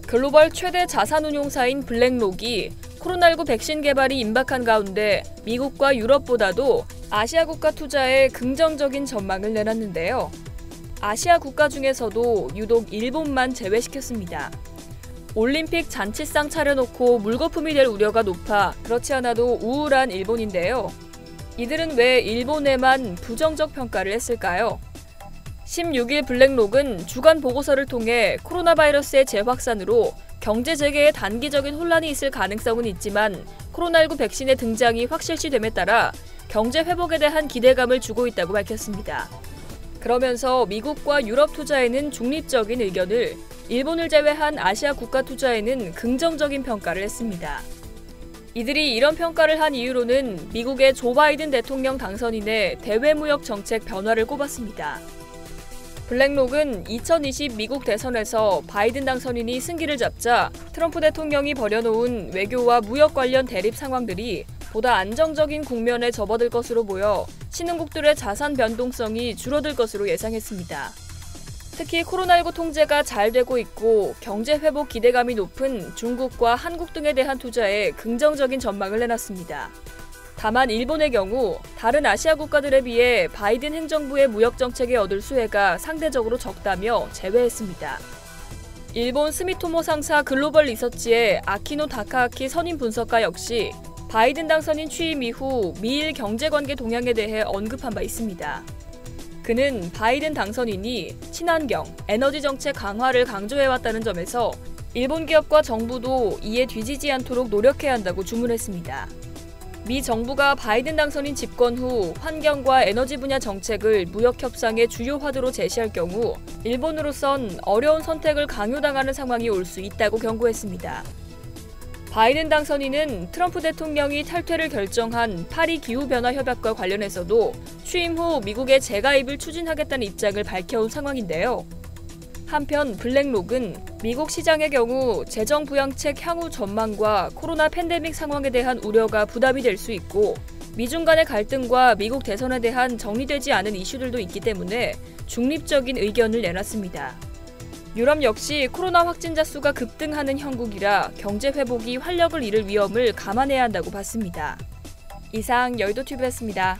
글로벌 최대 자산운용사인 블랙록이 코로나19 백신 개발이 임박한 가운데 미국과 유럽보다도 아시아 국가 투자에 긍정적인 전망을 내놨는데요. 아시아 국가 중에서도 유독 일본만 제외시켰습니다. 올림픽 잔치상 차려놓고 물거품이 될 우려가 높아 그렇지 않아도 우울한 일본인데요. 이들은 왜 일본에만 부정적 평가를 했을까요? 16일 블랙록은 주간 보고서를 통해 코로나 바이러스의 재확산으로 경제 재개에 단기적인 혼란이 있을 가능성은 있지만 코로나19 백신의 등장이 확실시됨에 따라 경제 회복에 대한 기대감을 주고 있다고 밝혔습니다. 그러면서 미국과 유럽 투자에는 중립적인 의견을, 일본을 제외한 아시아 국가 투자에는 긍정적인 평가를 했습니다. 이들이 이런 평가를 한 이유로는 미국의 조 바이든 대통령 당선인의 대외무역 정책 변화를 꼽았습니다. 블랙록은 2020 미국 대선에서 바이든 당선인이 승기를 잡자 트럼프 대통령이 벌여놓은 외교와 무역 관련 대립 상황들이 보다 안정적인 국면에 접어들 것으로 보여 신흥국들의 자산 변동성이 줄어들 것으로 예상했습니다. 특히 코로나19 통제가 잘 되고 있고 경제 회복 기대감이 높은 중국과 한국 등에 대한 투자에 긍정적인 전망을 내놨습니다. 다만 일본의 경우 다른 아시아 국가들에 비해 바이든 행정부의 무역 정책에 얻을 수혜가 상대적으로 적다며 제외했습니다. 일본 스미토모 상사 글로벌 리서치의 아키노 다카아키 선임 분석가 역시 바이든 당선인 취임 이후 미일 경제관계 동향에 대해 언급한 바 있습니다. 그는 바이든 당선인이 친환경, 에너지 정책 강화를 강조해왔다는 점에서 일본 기업과 정부도 이에 뒤지지 않도록 노력해야 한다고 주문했습니다. 미 정부가 바이든 당선인 집권 후 환경과 에너지 분야 정책을 무역 협상의 주요 화두로 제시할 경우 일본으로선 어려운 선택을 강요당하는 상황이 올 수 있다고 경고했습니다. 바이든 당선인은 트럼프 대통령이 탈퇴를 결정한 파리 기후변화 협약과 관련해서도 취임 후 미국의 재가입을 추진하겠다는 입장을 밝혀온 상황인데요. 한편 블랙록은 미국 시장의 경우 재정 부양책 향후 전망과 코로나 팬데믹 상황에 대한 우려가 부담이 될 수 있고 미중 간의 갈등과 미국 대선에 대한 정리되지 않은 이슈들도 있기 때문에 중립적인 의견을 내놨습니다. 유럽 역시 코로나 확진자 수가 급등하는 형국이라 경제 회복이 활력을 잃을 위험을 감안해야 한다고 봤습니다. 이상 여의도TV였습니다.